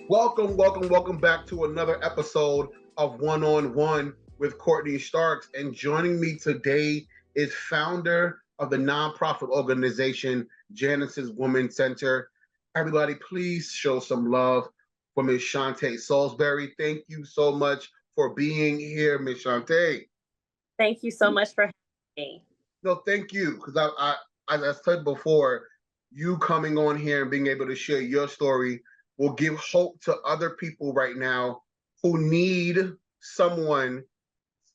Welcome back to another episode of One on One with Courtney Starks. And joining me today is founder of the nonprofit organization Janice's Women's Center. Everybody, please show some love for Miss Shante Saulsberry. Thank you so much for being here, Miss Shante. Thank you so much for having me. No, thank you, because as I said before, you coming on here and being able to share your story will give hope to other people right now who need someone's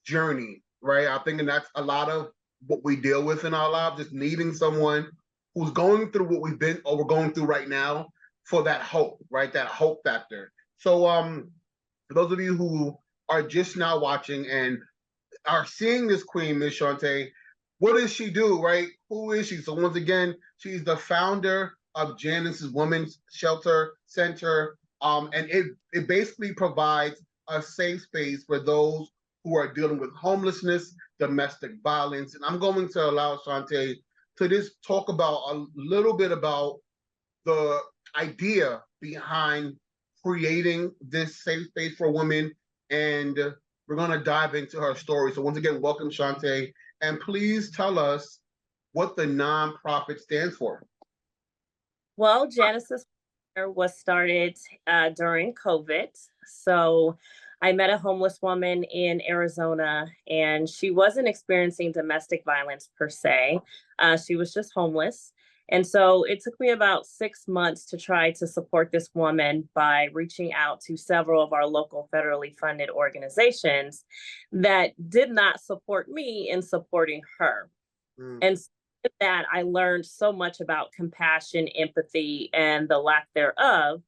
journey, right? I think that's a lot of what we deal with in our lives, just needing someone who's going through what we've been or we're going through right now for that hope, right? That hope factor. So for those of you who are just now watching and are seeing this queen, Miss Shante, what does she do, right? Who is she? So once again, she's the founder of Janice's Women's Shelter Center, and it basically provides a safe space for those who are dealing with homelessness, domestic violence, and I'm going to allow Shante to just talk about a little bit about the idea behind creating this safe space for women, and we're going to dive into her story. So once again, welcome, Shante, and please tell us what the nonprofit stands for. Well, Janice's was started during COVID. So I met a homeless woman in Arizona, and she wasn't experiencing domestic violence per se. She was just homeless. And so it took me about 6 months to try to support this woman by reaching out to several of our local federally funded organizations that did not support me in supporting her. And with that, I learned so much about compassion, empathy, and the lack thereof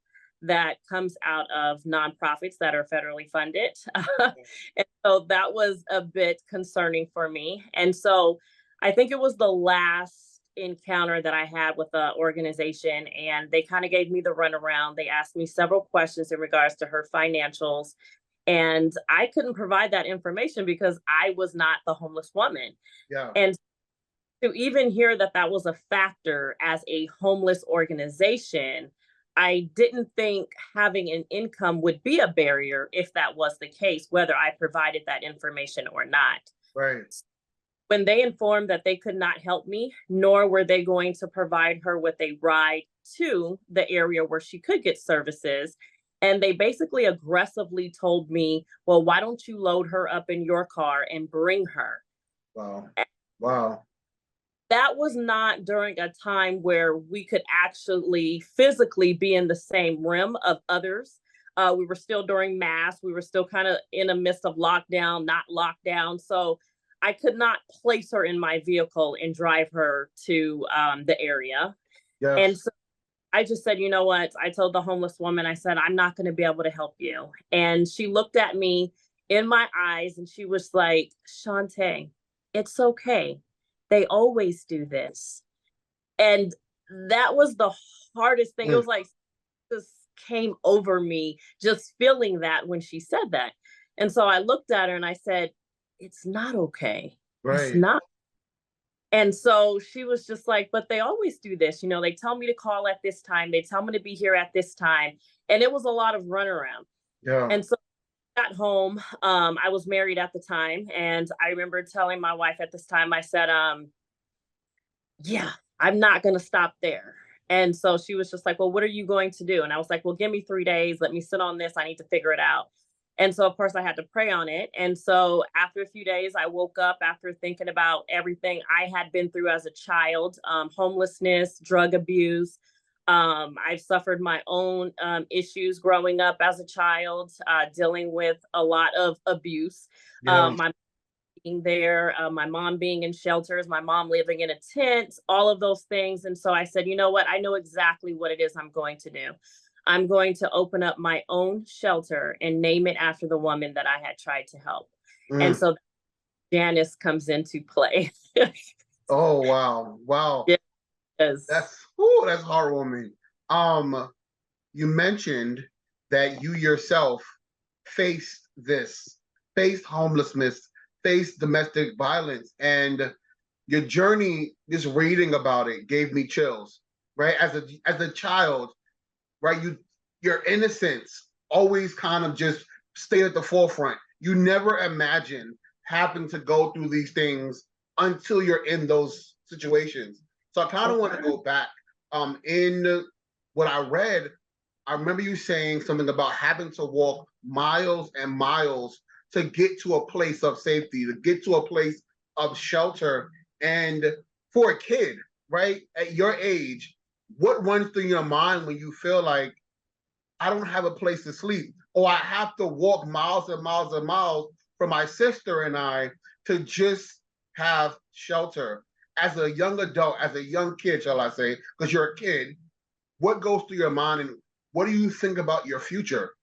that comes out of nonprofits that are federally funded. And so that was a bit concerning for me. And so I think it was the last encounter that I had with the organization, and they kind of gave me the runaround. They asked me several questions in regards to her financials, and I couldn't provide that information because I was not the homeless woman. Yeah. And to even hear that that was a factor as a homeless organization, I didn't think having an income would be a barrier if that was the case, whether I provided that information or not. Right. When they informed that they could not help me, nor were they going to provide her with a ride to the area where she could get services, and they basically aggressively told me, well, why don't you load her up in your car and bring her? Wow. Wow. That was not during a time where we could actually physically be in the same rim of others. We were still during mass. We were still kind of in the midst of lockdown, not lockdown. So I could not place her in my vehicle and drive her to the area. Yes. And so I just said, you know what? I told the homeless woman, I said, I'm not going to be able to help you. And she looked at me in my eyes and she was like, Shante, it's okay. They always do this. And that was the hardest thing. It was like, this came over me just feeling that when she said that. And so I looked at her and I said, it's not okay. Right. It's not. And so she was just like, but they always do this. You know, they tell me to call at this time. They tell me to be here at this time. And it was a lot of runaround. Yeah. And so I got home. I was married at the time. And I remember telling my wife at this time, I said, yeah, I'm not going to stop there. And so she was just like, well, what are you going to do? And I was like, well, give me 3 days. Let me sit on this. I need to figure it out. And so, of course, I had to pray on it. And so after a few days, I woke up after thinking about everything I had been through as a child, homelessness, drug abuse. I've suffered my own issues growing up as a child, dealing with a lot of abuse. Yeah. My being there, my mom being in shelters, my mom living in a tent, all of those things. And so I said, you know what? I know exactly what it is I'm going to do. I'm going to open up my own shelter and name it after the woman that I had tried to help. And so Janice comes into play. Oh, wow. Wow. Yes. That's heartwarming. You mentioned that you yourself faced homelessness, faced domestic violence, and your journey, just reading about it, gave me chills. Right, as a child, right, your innocence always kind of just stayed at the forefront. You never imagine having to go through these things until you're in those situations. So I kind of want to go back. In what I read, I remember you saying something about having to walk miles and miles to get to a place of safety, to get to a place of shelter. And for a kid, right, at your age, what runs through your mind when you feel like I don't have a place to sleep, or I have to walk miles and miles and miles for my sister and I to just have shelter? As a young adult, as a young kid, shall I say, because you're a kid, what goes through your mind and what do you think about your future?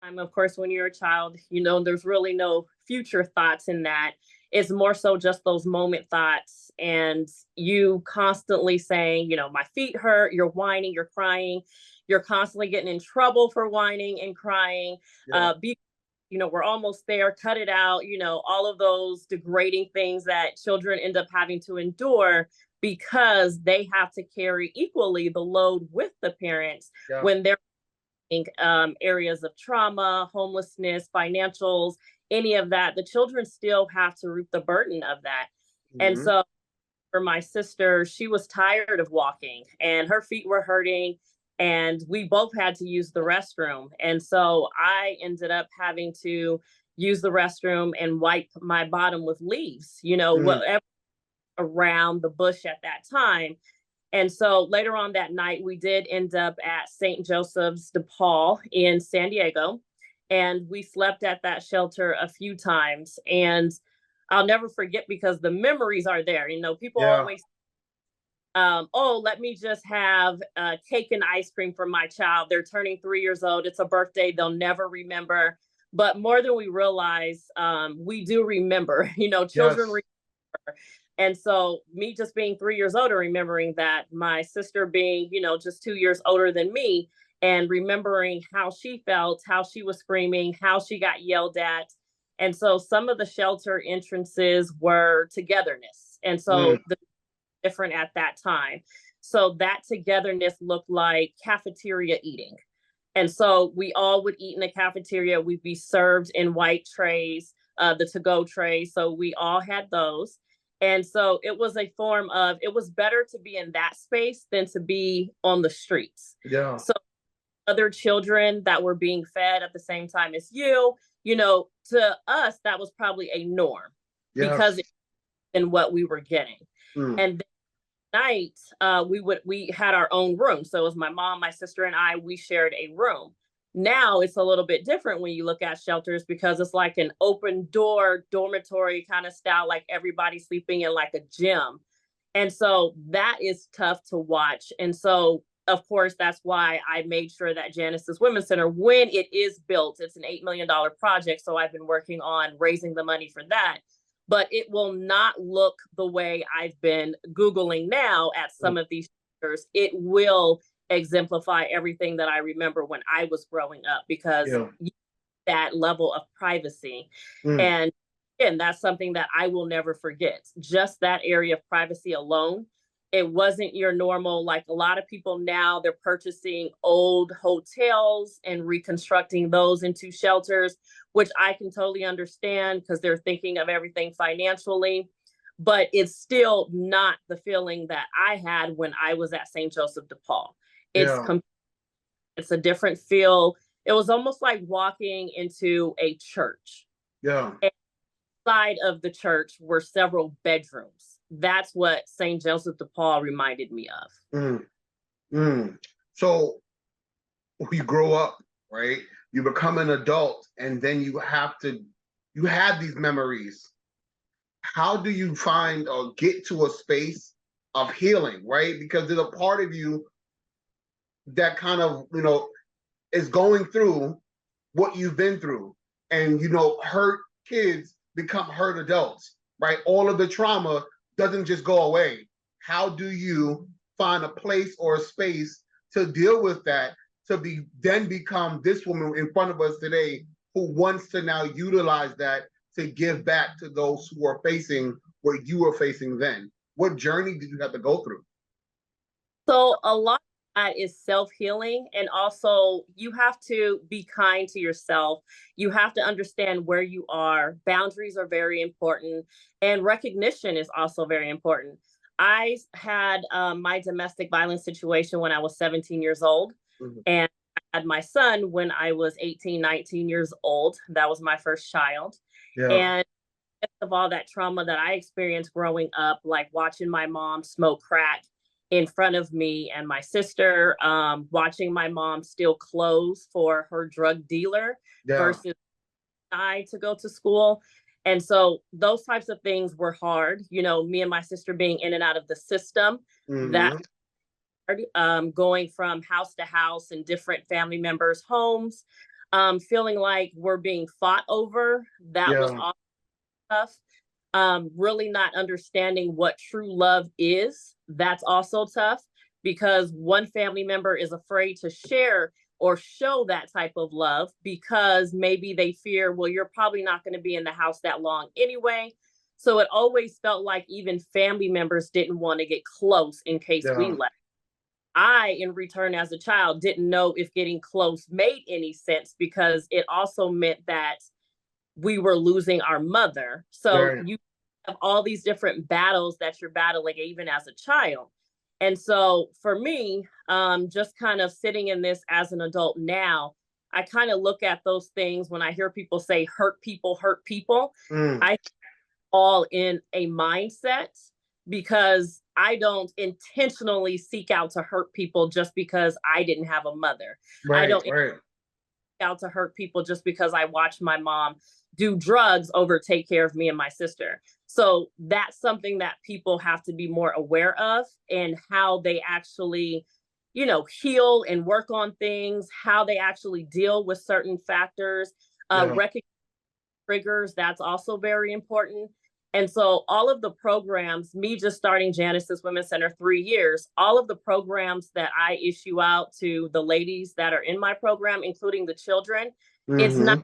Of course, when you're a child, there's really no future thoughts in that. It's more so just those moment thoughts, and you constantly saying, my feet hurt, you're whining, you're crying, you're constantly getting in trouble for whining and crying. Yeah. We're almost there, cut it out, all of those degrading things that children end up having to endure because they have to carry equally the load with the parents Yeah. when they're areas of trauma, homelessness, financials, any of that. The children still have to root the burden of that. And so for my sister, she was tired of walking and her feet were hurting, and we both had to use the restroom. And so I ended up having to use the restroom and wipe my bottom with leaves, whatever around the bush at that time. And so later on that night, we did end up at St. Joseph's DePaul in San Diego, and we slept at that shelter a few times. And I'll never forget, because the memories are there. People always, oh, let me just have cake and ice cream for my child. They're turning 3 years old. It's a birthday they'll never remember. But more than we realize, we do remember, children remember. And so me just being 3 years older, remembering that, my sister being, just 2 years older than me, and remembering how she felt, how she was screaming, how she got yelled at. And so some of the shelter entrances were togetherness. And so the different at that time. So that togetherness looked like cafeteria eating. And so we all would eat in the cafeteria. We'd be served in white trays, the to-go trays. So we all had those. And so it was a form of, it was better to be in that space than to be on the streets. Yeah. So other children that were being fed at the same time as to us, that was probably a norm because in what we were getting. And night, we had our own room. So it was my mom, my sister, and I. We shared a room. Now it's a little bit different when you look at shelters, because it's like an open door dormitory kind of style, like everybody sleeping in like a gym. And so that is tough to watch. And so, of course, that's why I made sure that Janice's Women's Center, when it is built, it's an $8 million project. So I've been working on raising the money for that. But it will not look the way I've been Googling now at some of these shelters. It will exemplify everything that I remember when I was growing up, because that level of privacy. And again, that's something that I will never forget. Just that area of privacy alone. It wasn't your normal, like a lot of people now, they're purchasing old hotels and reconstructing those into shelters, which I can totally understand because they're thinking of everything financially. But it's still not the feeling that I had when I was at St. Joseph DePaul. It's a different feel. It was almost like walking into a church. Yeah. Inside of the church were several bedrooms. That's what St. Joseph DePaul reminded me of. So you grow up, right? You become an adult, and then you have these memories. How do you find or get to a space of healing, right? Because there's a part of you that kind of, is going through what you've been through. And, hurt kids become hurt adults, right? All of the trauma doesn't just go away. How do you find a place or a space to deal with that, to then become this woman in front of us today who wants to now utilize that to give back to those who are facing what you were facing then? What journey did you have to go through? So a lot that is self-healing. And also, you have to be kind to yourself. You have to understand where you are. Boundaries are very important, and recognition is also very important. I had my domestic violence situation when I was 17 years old, Mhm. and I had my son when I was 18, 19 years old. That was my first child. Yeah. And of all that trauma that I experienced growing up, like watching my mom smoke crack in front of me and my sister, watching my mom steal clothes for her drug dealer Yeah. versus I to go to school. And so those types of things were hard. You know, me and my sister being in and out of the system, that Hmm. going from house to house in different family members' homes, feeling like we're being fought over. That was Yeah. all tough. Really not understanding what true love is. That's also tough because one family member is afraid to share or show that type of love because maybe they fear, well, you're probably not going to be in the house that long anyway. So it always felt like even family members didn't want to get close in case we Yeah. left. I, in return, as a child, didn't know if getting close made any sense because it also meant that we were losing our mother. So Right. you have all these different battles that you're battling even as a child. And so for me, just kind of sitting in this as an adult now, I kind of look at those things when I hear people say hurt people hurt people. Mm. I all in a mindset because I don't intentionally seek out to hurt people just because I didn't have a mother. I Right. don't Right. out to hurt people just because I watched my mom do drugs over take care of me and my sister. So that's something that people have to be more aware of and how they actually, you know, heal and work on things, how they actually deal with certain factors, Yeah. recognize triggers. That's also very important. And so all of the programs, me just starting Janice's Women's Center 3 years, all of the programs that I issue out to the ladies that are in my program, including the children, it's not Hmm.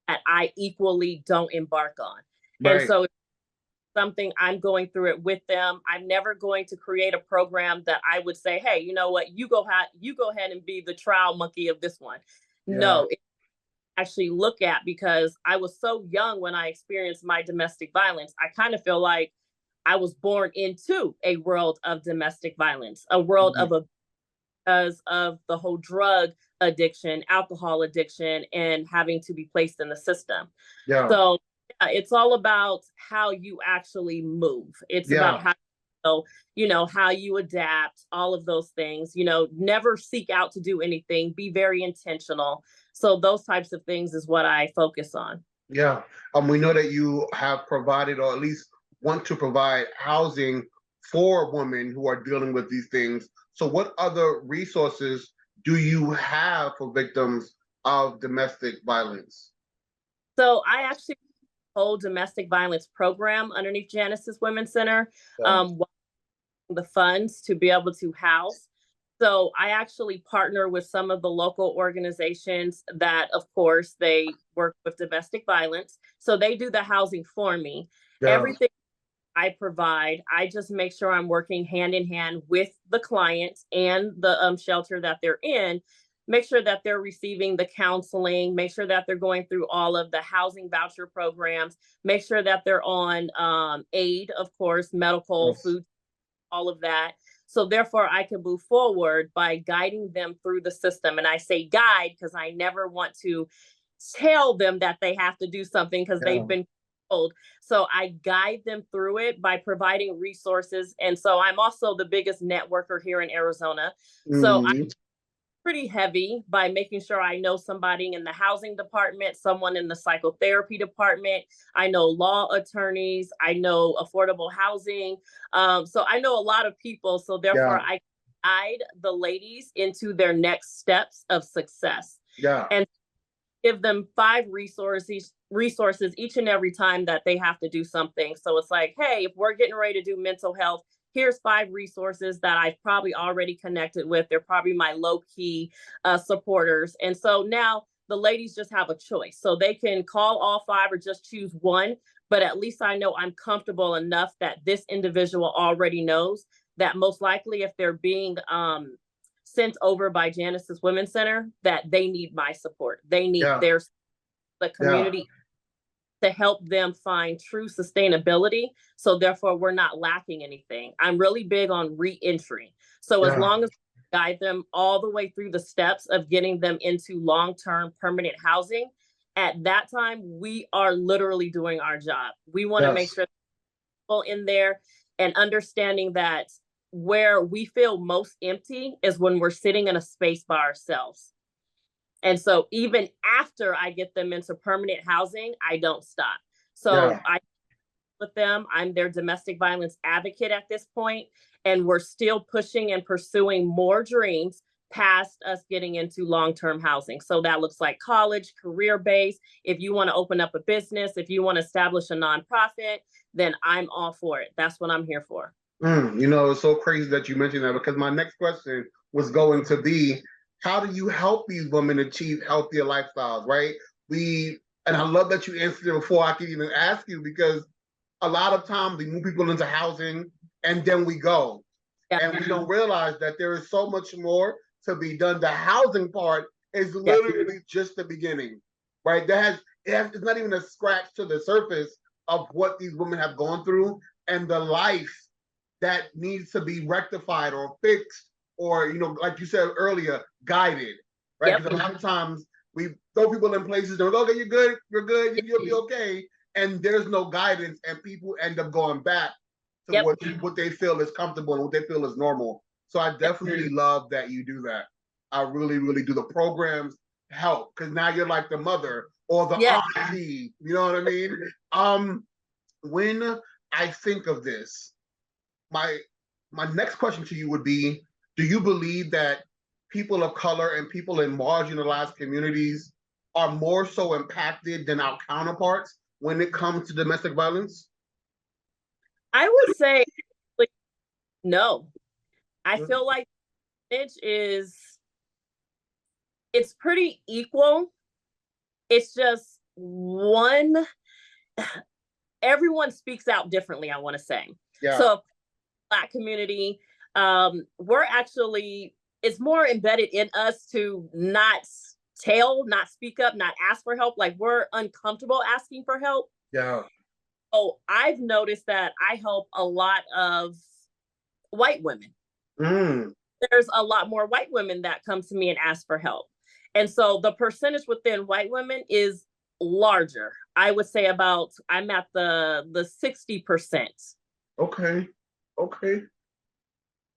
that I equally don't embark on. And Right. so it's something I'm going through it with them. I'm never going to create a program that I would say, hey, you know what, you go ahead and be the trial monkey of this one. Yeah. No, actually look at because I was so young when I experienced my domestic violence. I kind of feel like I was born into a world of domestic violence, a world Mhm. of a because of the whole drug addiction, alcohol addiction, and having to be placed in the system. Yeah. So yeah, it's all about how you actually move. It's about Yeah. how you know how you adapt, all of those things. You know, never seek out to do anything. Be very intentional. So those types of things is what I focus on. Yeah. We know that you have provided, or at least want to provide, housing for women who are dealing with these things. So, what other resources do you have for victims of domestic violence? So I actually hold domestic violence program underneath Janice's Women's Center. Yeah. Um, the funds to be able to house. So I actually partner with some of the local organizations that, of course, they work with domestic violence. So they do the housing for me. Yeah. Everything I provide, I just make sure I'm working hand in hand with the client and the shelter that they're in. Make sure that they're receiving the counseling, make sure that they're going through all of the housing voucher programs, make sure that they're on aid, of course, medical, Yes. food, all of that. So therefore, I can move forward by guiding them through the system. And I say guide because I never want to tell them that they have to do something because they've Yeah. been told. So I guide them through it by providing resources. And so I'm also the biggest networker here in Arizona. So Mhm. pretty heavy by making sure I know somebody in the housing department, someone in the psychotherapy department. I know law attorneys. I know affordable housing. So I know a lot of people. So therefore, Yeah. I guide the ladies into their next steps of success Yeah. and give them 5 resources each and every time that they have to do something. So it's like, hey, if we're getting ready to do mental health, here's 5 resources that I've probably already connected with. They're probably my low key supporters. And so now the ladies just have a choice. So they can call all 5 or just choose one. But at least I know I'm comfortable enough that this individual already knows that most likely if they're being sent over by Janice's Women's Center that they need my support. They need Yeah. the community to help them find true sustainability. So therefore, we're not lacking anything. I'm really big on re-entry. So as long as we guide them all the way through the steps of getting them into long-term permanent housing, at that time, we are literally doing our job. We want to make sure people in there and understanding that where we feel most empty is when we're sitting in a space by ourselves. And so even after I get them into permanent housing, I don't stop. So I with them, I'm their domestic violence advocate at this point, and we're still pushing and pursuing more dreams past us getting into long-term housing. So that looks like college, career-based. If you want to open up a business, if you want to establish a nonprofit, then I'm all for it. That's what I'm here for. You know, it's so crazy that you mentioned that, because my next question was going to be, how do you help these women achieve healthier lifestyles, right? And I love that you answered it before I could even ask you, because a lot of times we move people into housing and then we go. And we don't realize that there is so much more to be done. The housing part is literally just the beginning, right? It's not even a scratch to the surface of what these women have gone through and the life that needs to be rectified or fixed, or, you know, like you said earlier, guided, right? Because a lot of times we throw people in places, they're like, okay, you're good, you'll be okay. And there's no guidance, and people end up going back to what they feel is comfortable and what they feel is normal. So I definitely love that you do that. I really, really do. The programs help, because now you're like the mother or the auntie, you know what I mean? When I think of this, my next question to you would be, do you believe that people of color and people in marginalized communities are more so impacted than our counterparts when it comes to domestic violence? I would say no. I feel like it's pretty equal. It's just everyone speaks out differently, I want to say. So Black community, we're actually, it's more embedded in us to not speak up, not ask for help. Like, we're uncomfortable asking for help. So I've noticed that I help a lot of white women. There's a lot more white women that come to me and ask for help. And so the percentage within white women is larger. I would say I'm at the 60%. Okay.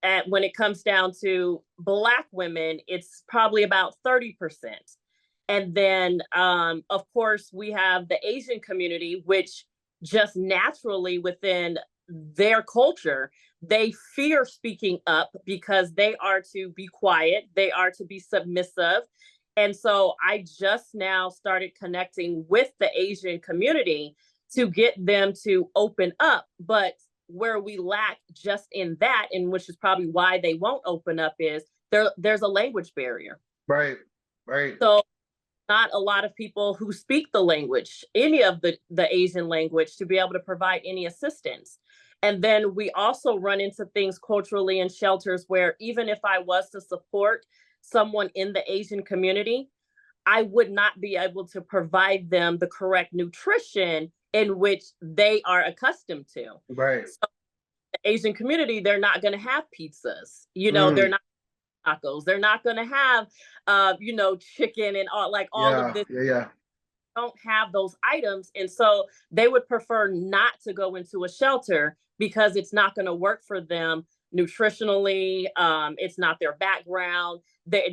And when it comes down to Black women, it's probably about 30%. And then, of course, we have the Asian community, which just naturally within their culture, they fear speaking up because they are to be quiet, they are to be submissive. And so I just now started connecting with the Asian community to get them to open up. But where we lack just in that, and which is probably why they won't open up, is there's a language barrier. Right. So not a lot of people who speak the language, any of the Asian language, to be able to provide any assistance. And then we also run into things culturally in shelters where even if I was to support someone in the Asian community, I would not be able to provide them the correct nutrition in which they are accustomed to. Right. So the Asian community, they're not going to have pizzas. You know, they're not tacos. They're not going to have, chicken and all of this. Don't have those items. And so they would prefer not to go into a shelter because it's not going to work for them nutritionally. It's not their background.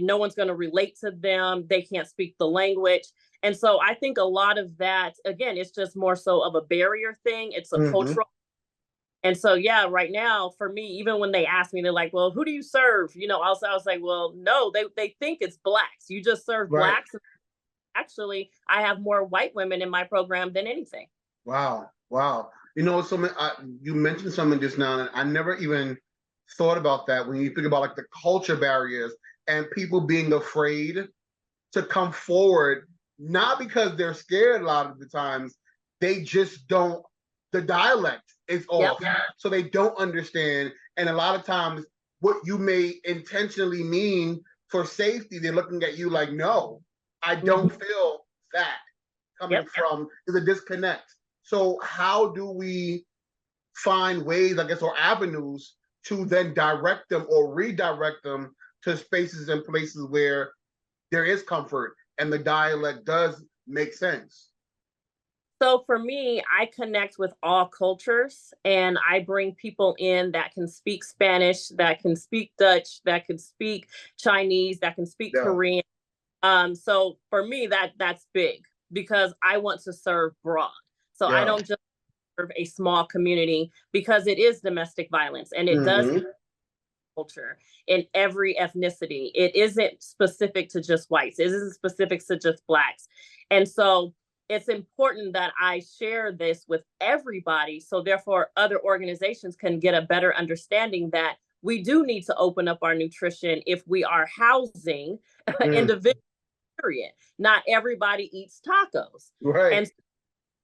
No one's going to relate to them. They can't speak the language. And so I think a lot of that, again, it's just more so of a barrier thing. It's a cultural. And so, right now, for me, even when they ask me, they're like, well, who do you serve? You know, also, I was like, well, no, they think it's Blacks. You just serve Blacks. Actually, I have more white women in my program than anything. Wow. You know, you mentioned something just now, and I never even thought about that. When you think about like the culture barriers and people being afraid to come forward, not because they're scared a lot of the times, they just don't, the dialect is off. So they don't understand. And a lot of times what you may intentionally mean for safety, they're looking at you like, no, I don't feel that coming from, there's a disconnect. So how do we find ways, I guess, or avenues to then direct them or redirect them to spaces and places where there is comfort and the dialect does make sense? So for me, I connect with all cultures and I bring people in that can speak Spanish, that can speak Dutch, that can speak Chinese, that can speak Yeah. Korean. So for me, that's big because I want to serve broad. So I Yeah. don't just serve a small community because it is domestic violence and it does Mm-hmm. culture in every ethnicity. It isn't specific to just whites. It isn't specific to just blacks. And so it's important that I share this with everybody. So therefore other organizations can get a better understanding that we do need to open up our nutrition if we are housing individuals, period. Not everybody eats tacos. Right. And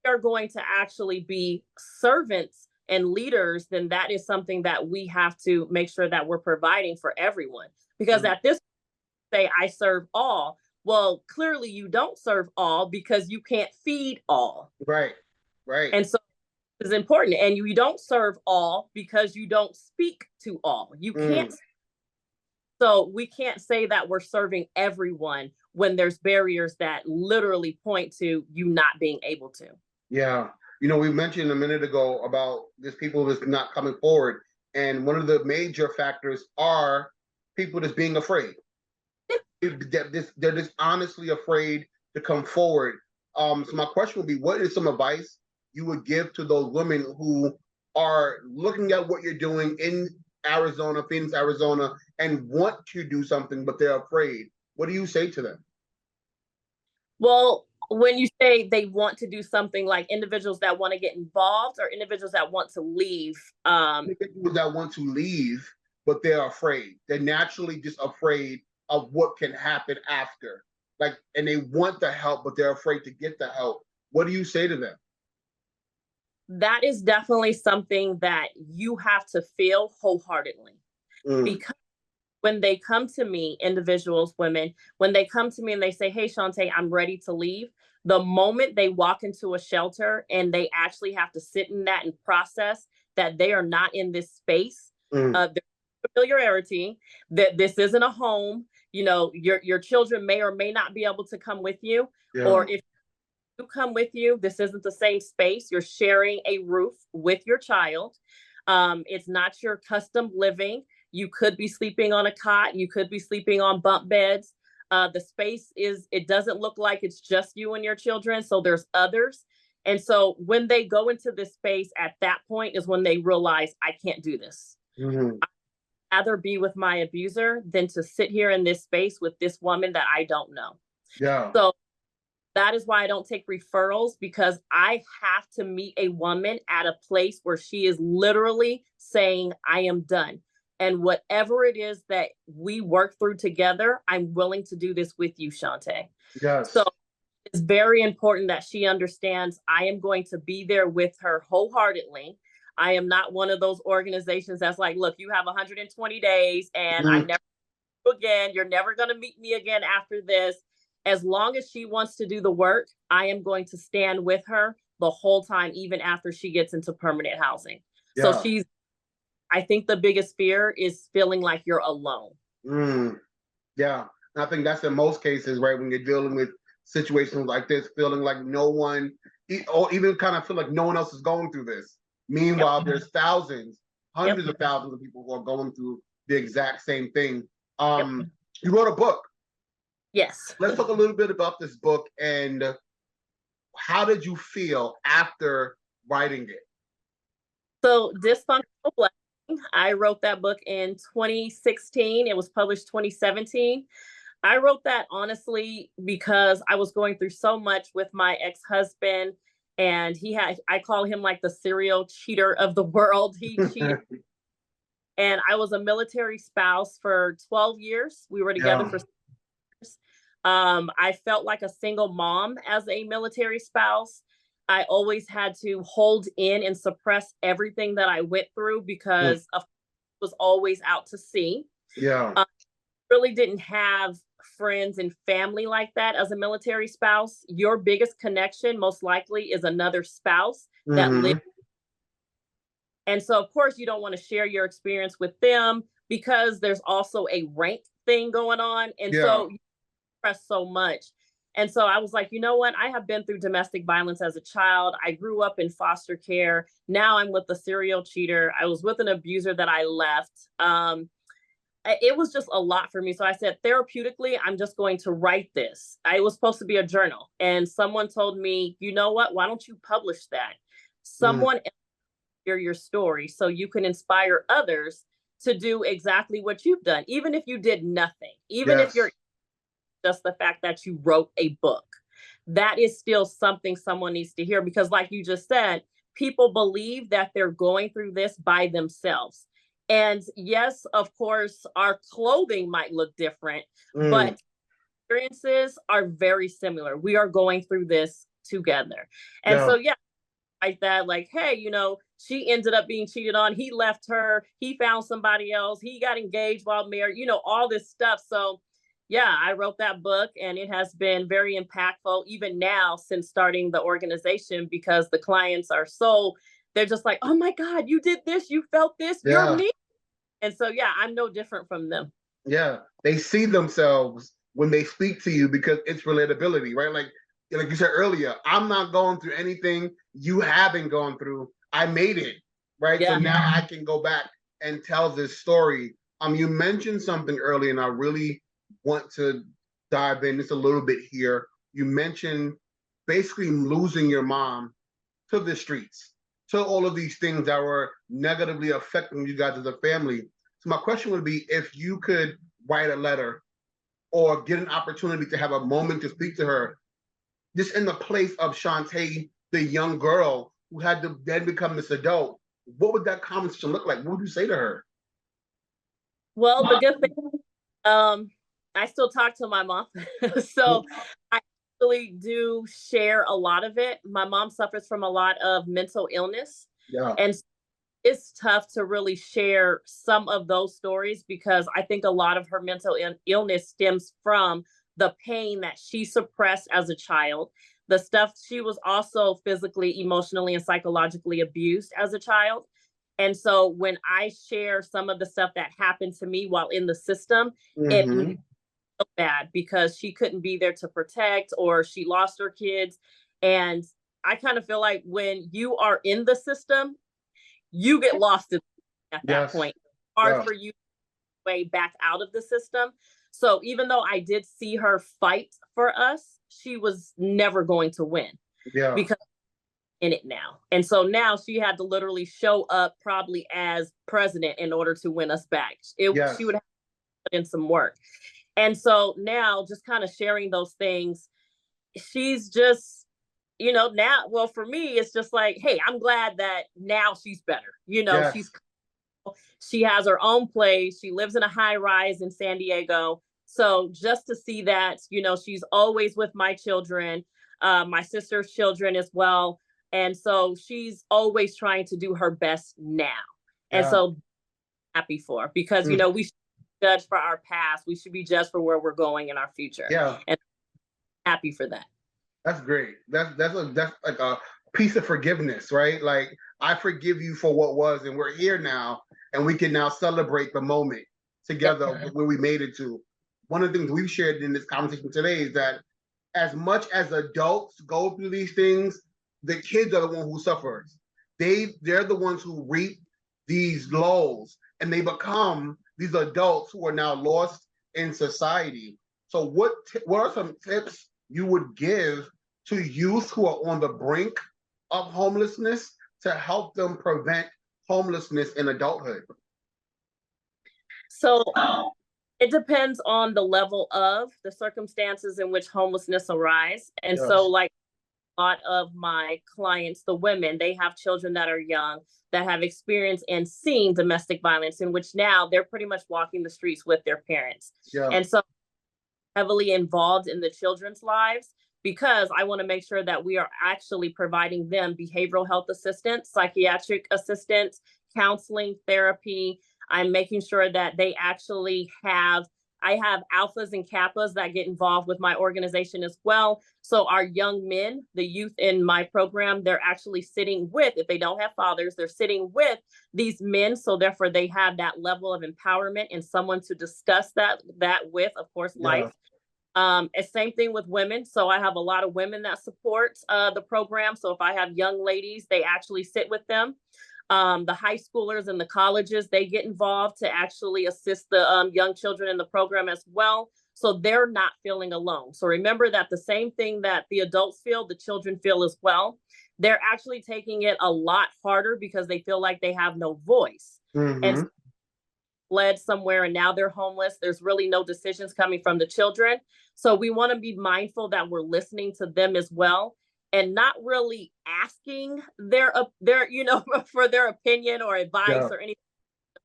are going to actually be servants and leaders, then that is something that we have to make sure that we're providing for everyone. Because at this say I serve all, well, clearly you don't serve all because you can't feed all. Right. Right. And so it's important. And you don't serve all because you don't speak to all. You can't. So we can't say that we're serving everyone when there's barriers that literally point to you not being able to. Yeah. You know, we mentioned a minute ago about these people that's not coming forward. And one of the major factors are people that's being afraid. They're just honestly afraid to come forward. So my question would be, what is some advice you would give to those women who are looking at what you're doing in Arizona, Phoenix, Arizona, and want to do something, but they're afraid? What do you say to them? Well, when you say they want to do something, like individuals that want to get involved or individuals that want to leave? Individuals that want to leave, but they're afraid. They're naturally just afraid of what can happen after. Like, and they want the help, but they're afraid to get the help. What do you say to them? That is definitely something that you have to feel wholeheartedly. Because when they come to me, individuals, women, when they come to me and they say, hey, Shante, I'm ready to leave, the moment they walk into a shelter and they actually have to sit in that and process that they are not in this space of familiarity, that this isn't a home, you know, your children may or may not be able to come with you. Yeah. Or if you come with you, this isn't the same space. You're sharing a roof with your child. It's not your custom living. You could be sleeping on a cot. You could be sleeping on bunk beds. The space it doesn't look like it's just you and your children. So there's others. And so when they go into this space at that point is when they realize, I can't do this. Mm-hmm. I'd rather be with my abuser than to sit here in this space with this woman that I don't know. Yeah. So that is why I don't take referrals, because I have to meet a woman at a place where she is literally saying, I am done. And whatever it is that we work through together, I'm willing to do this with you, Shante. Yes. So it's very important that she understands I am going to be there with her wholeheartedly. I am not one of those organizations that's like, look, you have 120 days and I'm never again. You're never going to meet me again after this. As long as she wants to do the work, I am going to stand with her the whole time, even after she gets into permanent housing. Yeah. So I think the biggest fear is feeling like you're alone. Yeah. And I think that's in most cases, right? When you're dealing with situations like this, feeling like no one, or even kind of feel like no one else is going through this. Meanwhile, there's thousands, hundreds of thousands of people who are going through the exact same thing. You wrote a book. Yes. Let's talk a little bit about this book and how did you feel after writing it? So Dysfunctional Blessing, I wrote that book in 2016. It was published 2017. I wrote that honestly because I was going through so much with my ex-husband, and I call him like the serial cheater of the world. He cheated. And I was a military spouse for 12 years. We were together for 6 years. I felt like a single mom as a military spouse. I always had to hold in and suppress everything that I went through because of was always out to sea. Yeah. Really didn't have friends and family like that as a military spouse. Your biggest connection, most likely, is another spouse that lives. Mm-hmm. And so, of course, you don't want to share your experience with them because there's also a rank thing going on. And Yeah. so you press so much. And so I was like, you know what? I have been through domestic violence as a child. I grew up in foster care. Now I'm with a serial cheater. I was with an abuser that I left. It was just a lot for me. So I said, therapeutically, I'm just going to write this. It was supposed to be a journal. And someone told me, you know what? Why don't you publish that? Mm. Someone hear your story so you can inspire others to do exactly what you've done, even if you did nothing, even if you're Yes. just the fact that you wrote a book. That is still something someone needs to hear because, like you just said, people believe that they're going through this by themselves. And yes, of course, our clothing might look different, Mm. but experiences are very similar. We are going through this together. And Yeah. so, yeah, like that, like, hey, she ended up being cheated on. He left her. He found somebody else. He got engaged while married, all this stuff. So, yeah, I wrote that book and it has been very impactful, even now since starting the organization, because the clients are they're just like, oh my God, you did this. You felt this. You're Yeah. me. And so, yeah, I'm no different from them. Yeah. They see themselves when they speak to you because it's relatability, right? Like you said earlier, I'm not going through anything you haven't gone through. I made it, right? So Yeah. now I can go back and tell this story. You mentioned something earlier, and I really want to dive in just a little bit here. You mentioned basically losing your mom to the streets, to all of these things that were negatively affecting you guys as a family. So my question would be, if you could write a letter or get an opportunity to have a moment to speak to her, just in the place of Shante, the young girl who had to then become this adult, what would that conversation look like? What would you say to her? Well, the good thing, I still talk to my mom. So I really do share a lot of it. My mom suffers from a lot of mental illness. Yeah. And it's tough to really share some of those stories because I think a lot of her mental illness stems from the pain that she suppressed as a child. The stuff she was also physically, emotionally, and psychologically abused as a child. And so when I share some of the stuff that happened to me while in the system, it Mm-hmm. bad because she couldn't be there to protect or she lost her kids. And I kind of feel like when you are in the system, you get lost at that Yes. point. Hard Yeah. for you to way back out of the system. So even though I did see her fight for us, she was never going to win Yeah. because in it now. And so now she had to literally show up probably as president in order to win us back. She Yes. would have to put in some work. And so now just kind of sharing those things, she's just, now, well, for me, it's just like, hey, I'm glad that now she's better. Yes. She has her own place. She lives in a high rise in San Diego. So just to see that, she's always with my children, my sister's children as well. And so she's always trying to do her best now. And Yeah. so happy for her because, Mm. we should judge for our past. We should be judged for where we're going in our future. Yeah. And happy for that. That's great. That's like a piece of forgiveness, right? Like, I forgive you for what was, and we're here now, and we can now celebrate the moment together where we made it to. One of the things we've shared in this conversation today is that as much as adults go through these things, the kids are the one who suffers. They're the ones who reap these lows, and they become these adults who are now lost in society. So what are some tips you would give to youth who are on the brink of homelessness to help them prevent homelessness in adulthood? So it depends on the level of the circumstances in which homelessness arise. And so, Yes. like a lot of my clients, the women, they have children that are young that have experienced and seen domestic violence, in which now they're pretty much walking the streets with their parents. Yeah. And so heavily involved in the children's lives because I want to make sure that we are actually providing them behavioral health assistance, psychiatric assistance, counseling, therapy, I'm making sure that they actually I have alphas and kappas that get involved with my organization as well. So our young men, the youth in my program, they're actually sitting with, if they don't have fathers, they're sitting with these men. So therefore they have that level of empowerment and someone to discuss that with, of course, Yeah. life. Same thing with women. So I have a lot of women that support the program. So if I have young ladies, they actually sit with them. The high schoolers and the colleges, they get involved to actually assist the young children in the program as well. So they're not feeling alone. So remember that the same thing that the adults feel, the children feel as well. They're actually taking it a lot harder because they feel like they have no voice. And fled somewhere and now they're homeless. There's really no decisions coming from the children. So we want to be mindful that we're listening to them as well and not really asking their for their opinion or advice or anything,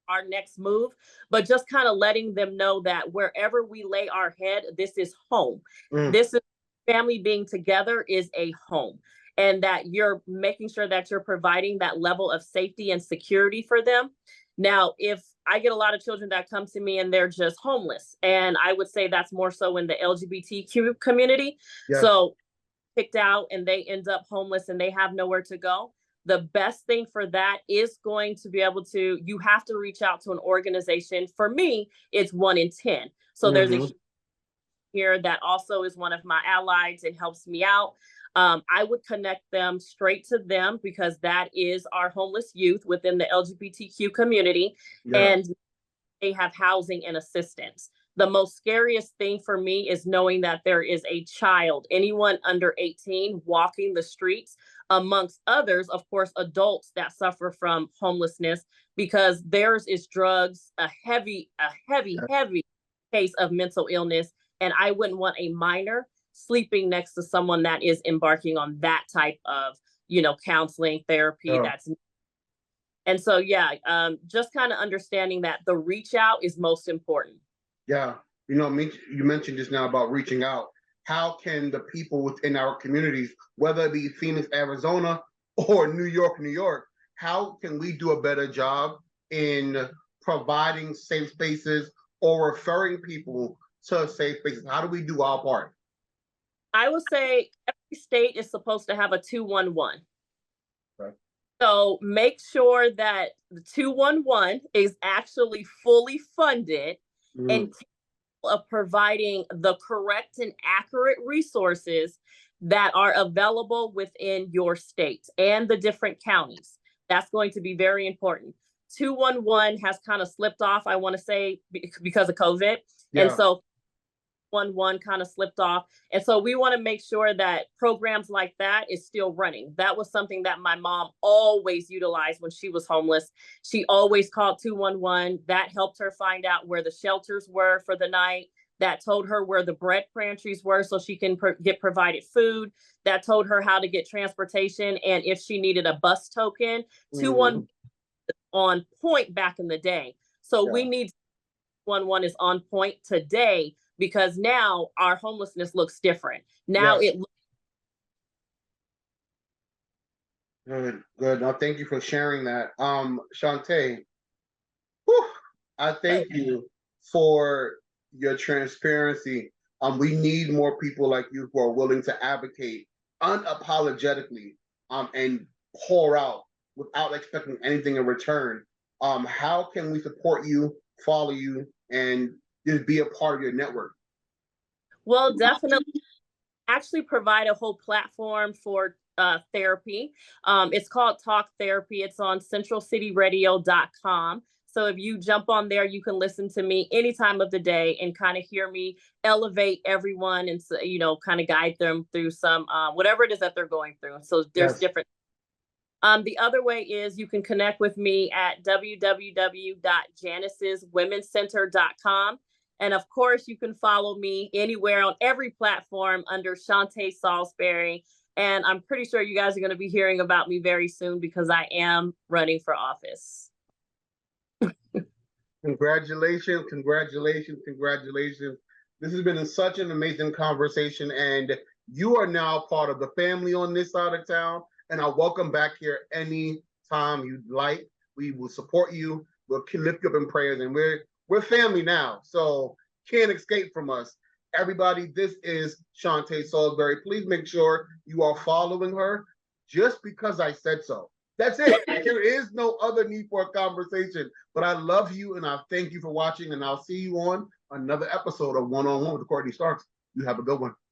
our next move, but just kind of letting them know that wherever we lay our head, this is home. This is family being together is a home, and that you're making sure that you're providing that level of safety and security for them. Now, if I get a lot of children that come to me and they're just homeless, and I would say that's more so in the LGBTQ community. Yes. So picked out and they end up homeless and they have nowhere to go. The best thing for that is going to be able to, you have to reach out to an organization. For me, it's 1 in 10. So there's a here that also is one of my allies and helps me out. I would connect them straight to them because that is our homeless youth within the LGBTQ community. And they have housing and assistance. The most scariest thing for me is knowing that there is a child, anyone under 18, walking the streets, amongst others, of course, adults that suffer from homelessness, because theirs is drugs, a heavy case of mental illness. And I wouldn't want a minor sleeping next to someone that is embarking on that type of, counseling, therapy. And so, just kind of understanding that the reach out is most important. Yeah. You mentioned just now about reaching out. How can the people within our communities, whether it be Phoenix, Arizona, or New York, New York, how can we do a better job in providing safe spaces or referring people to safe spaces? How do we do our part? I would say every state is supposed to have a 211. Okay. So make sure that the 211 is actually fully funded and of providing the correct and accurate resources that are available within your state and the different counties. That's going to be very important. 211 has kind of slipped off, I want to say, because of COVID. And so 111 kind of slipped off. And so we want to make sure that programs like that is still running. That was something that my mom always utilized when she was homeless. She always called 211. That helped her find out where the shelters were for the night. That told her where the bread pantries were so she can get provided food. That told her how to get transportation. And if she needed a bus token, 211 on point back in the day. So we need 211 is on point today, because now our homelessness looks different. Now it looks good. No, thank you for sharing that. Shante, I thank you for your transparency. We need more people like you who are willing to advocate unapologetically, and pour out without expecting anything in return. How can we support you, follow you, and just be a part of your network? Well, definitely actually provide a whole platform for therapy. It's called Talk Therapy. It's on centralcityradio.com. So if you jump on there, you can listen to me any time of the day and kind of hear me elevate everyone and, kind of guide them through some, whatever it is that they're going through. So there's different. The other way is you can connect with me at www.janiceswomencenter.com. And of course, you can follow me anywhere on every platform under Shante Saulsberry. And I'm pretty sure you guys are going to be hearing about me very soon because I am running for office. Congratulations. This has been such an amazing conversation, and you are now part of the family on this side of town, and I welcome back here anytime you'd like. We will support you. we'll lift you up in prayers, and we're family now, so can't escape from us. Everybody, this is Shante Saulsberry. Please make sure you are following her just because I said so. That's it. There is no other need for a conversation. But I love you and I thank you for watching, and I'll see you on another episode of One on One with Courtney Starks. You have a good one.